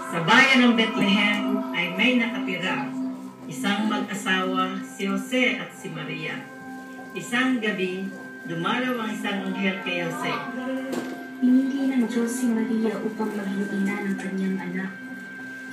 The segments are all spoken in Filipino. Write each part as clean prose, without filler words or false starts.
Sa bayan ng Bethlehem ay may nakatira, isang mag-asawa, si Jose at si Maria. Isang gabi, dumaraw ang isang anghel kay Jose. Pinili ng Diyos si Maria upang maging ina ng kanyang anak.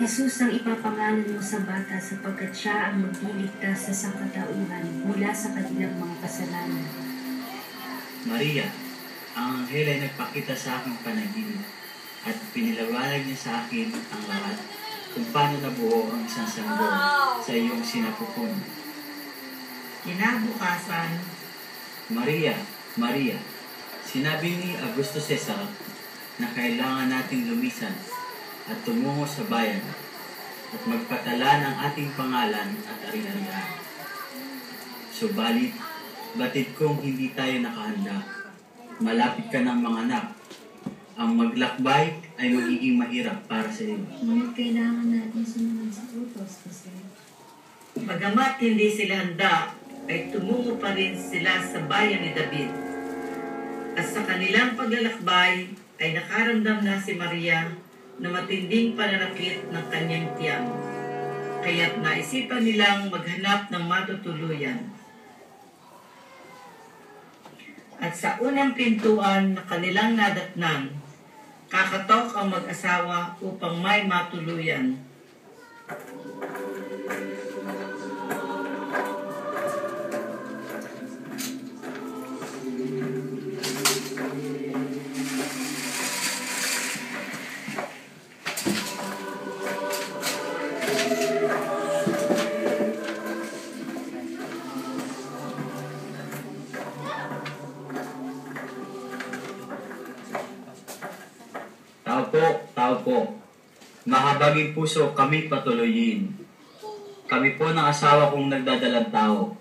Jesus ang ipapangalan mo sa bata sapagkat siya ang magliligtas sa sangkatauhan mula sa kanilang mga kasalanan. Maria, ang anghel ay nagpakita sa aking panaginip at piniliwanag niya sa akin ang lahat kung paano nabuo ang isang sanggol sa iyong sinapupun. Kinabukasan, Maria, Maria, sinabi ni Augusto Cesar na kailangan nating lumisan at tumungo sa bayan at magpatala ng ating pangalan at ari-arian. Subalit, batid kong hindi tayo nakahanda. Malapit ka ng mga anak. Ang maglakbay ay magiging mahirap para sa iyo. Ngunit kailangan natin sumunod sa utos kasi bagamat hindi sila handa, ay tumungo pa rin sila sa bayan ni David. At sa kanilang paglalakbay ay nakaramdam na si Maria na matinding pananakit ng kanyang tiyan. Kaya't naisipan nilang maghanap ng matutuluyan. At sa unang pintuan na kanilang nadatnan, kakatok ang mag-asawa upang may matuluyan. Tao po, mahabaging puso kami patuloyin. Kami po ng asawa kong nagdadalang tao,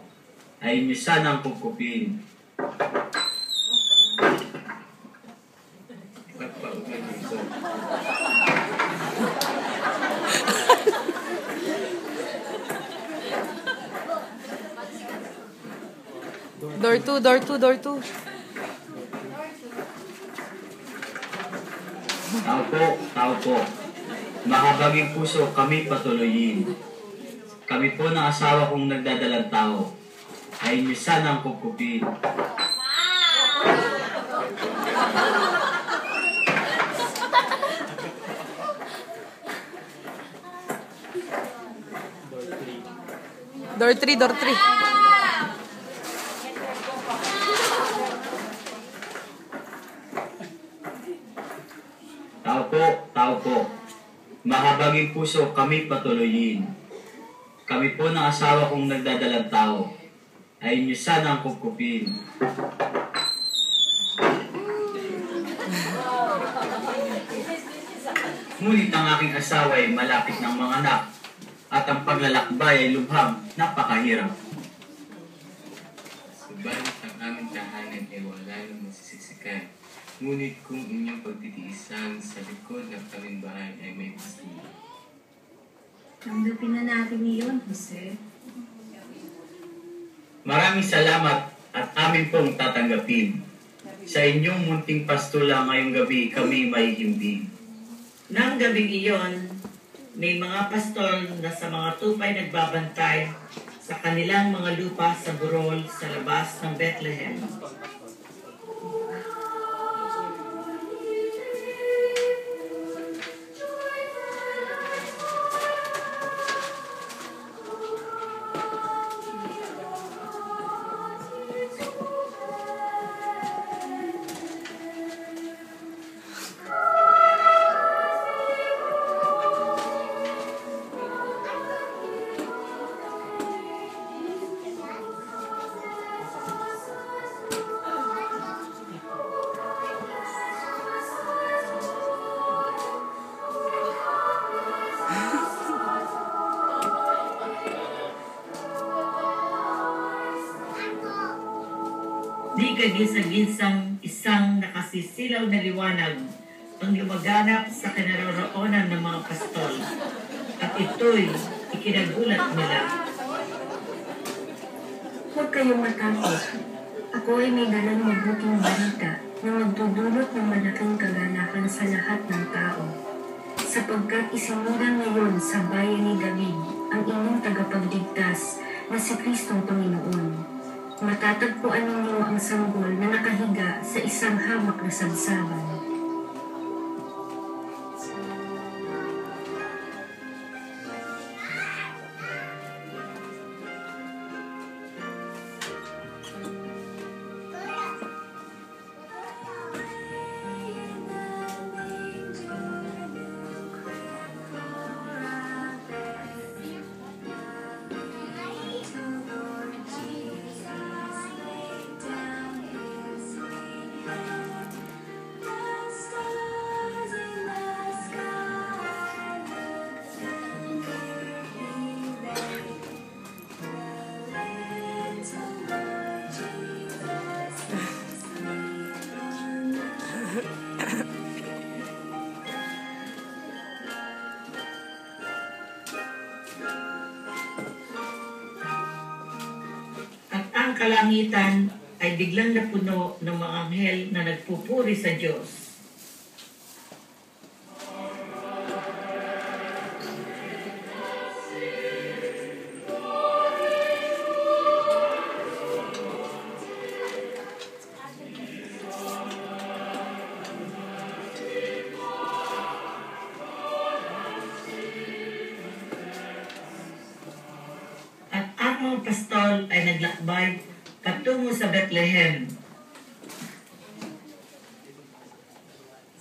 ay inyo sana ang kukupin. Door 2. Tao po, mahabaging puso kami patuloyin. Kami po ng asawa kong nagdadalang tao, ay inyo sana ang kukupin. Door 3. Tao po, mahabaging puso kami patuloyin. Kami po ng asawa kong nagdadalang tao, ay inyo sana ang kukupin. Ngunit ang aking asawa ay malapit ng mga anak, at ang paglalakbay ay lubhang napakahirap. Subalit ang aming tahanan ay wala nang masisiksikan. Ngunit kung inyong pagtitiisan sa likod ng kaming bahay ay may pastila. tanggapin na natin iyon, Jose. Maraming salamat at amin pong tatanggapin. Sa inyong munting pastula ngayong gabi kami mahihimbing. Nang gabing iyon, may mga pastol na sa mga tupay nagbabantay sa kanilang mga lupa sa burol sa labas ng Bethlehem. Di kaginsa-ginsang isang nakasisilaw na liwanag ang lumaganap sa kinaroroonan ng mga pastol. At ito'y ikinagulat nila. Huwag kayong matakot. Ako ay may dalang mabuting balita na magdudulot ng malaking kaganapan sa lahat ng tao. sapagkat isinulang ngayon sa bayan ni David ang inyong tagapagligtas na si Kristong Panginoon. Matatagpuan ninyo ang sanggol na nakahiga sa isang hamak na sabsaban. Ang kalangitan ay biglang napuno ng mga anghel na nagpupuri sa Diyos. At ang mga pastol ay naglakbay patungo sa Bethlehem.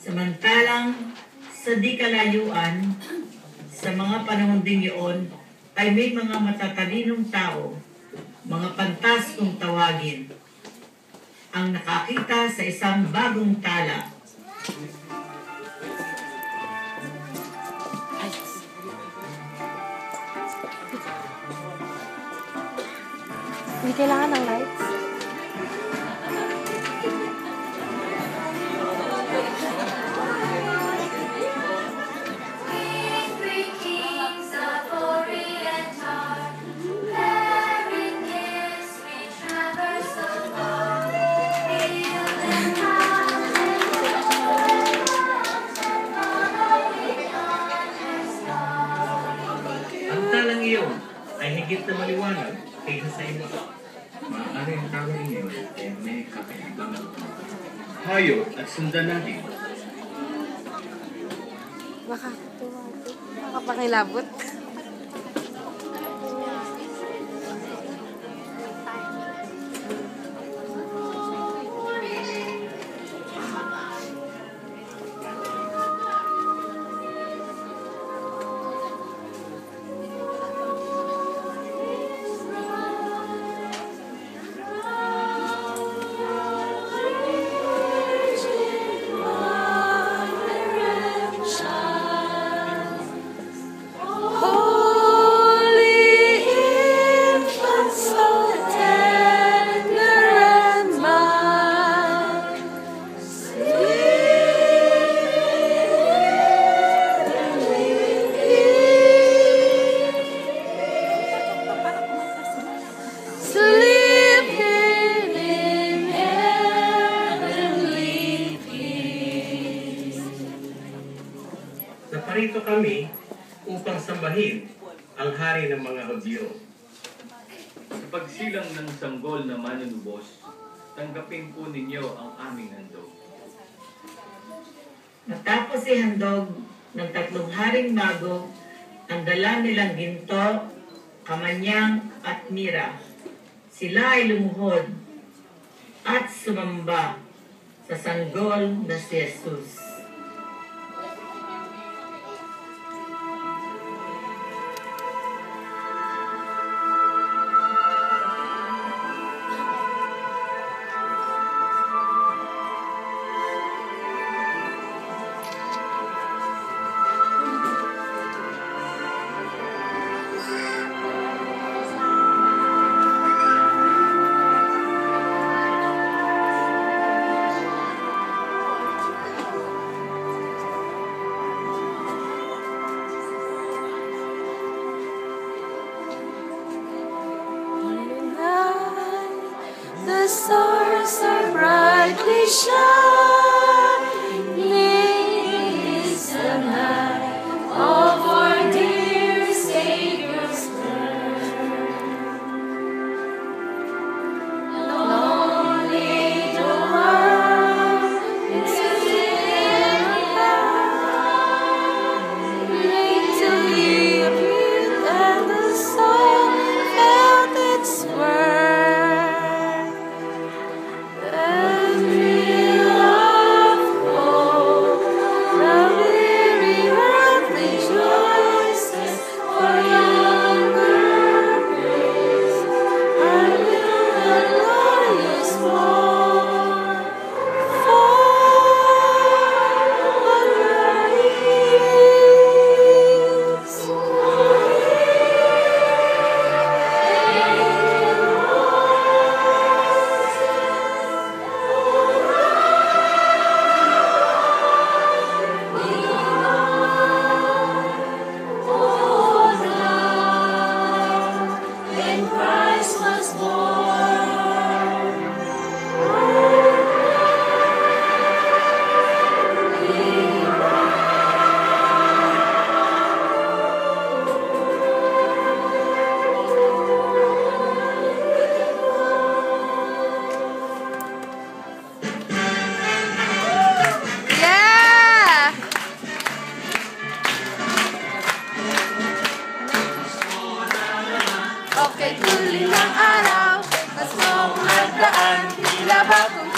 Samantalang sa di kalayuan, sa mga panahon din yun, ay may mga matatalinong tao, mga pantas kung tawagin, ang nakakita sa isang bagong tala. Hindi kailangan ng lights. Ang talang iyon ay higit na maliwanag kaysa sa iba. Maaari ang talang iyon ay may kakaibang hayo at sundan natin. Makapangilabot. Naparito kami upang sambahin ang hari ng mga Hudyo. Sa pagsilang ng sanggol na manunubos, tanggapin po ninyo ang aming handog. Matapos ihandog ng 3 haring mago, ang dala nilang ginto, kamanyang at mira. Sila ay lumuhod at sumamba sa sanggol na si Jesus. The stars are brightly shining in the night.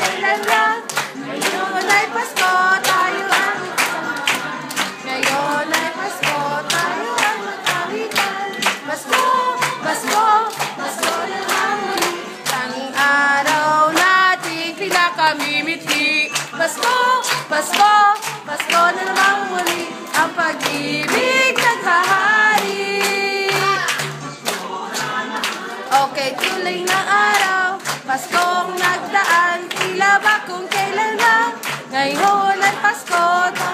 kailan lang. Ngayon ay Pasko, tayo ang Ngayon ay Pasko, tayo ang mag-awitan. Pasko, Pasko, Pasko na lang muli. Ang araw nating pinakamimiti. Pasko, Pasko, Pasko na naman muli. Ang pag-ibig naghahari. Okay, tuloy na araw. Paskong nagdaan. Tila ba kung kailan lang. Ngayon ay Pasko.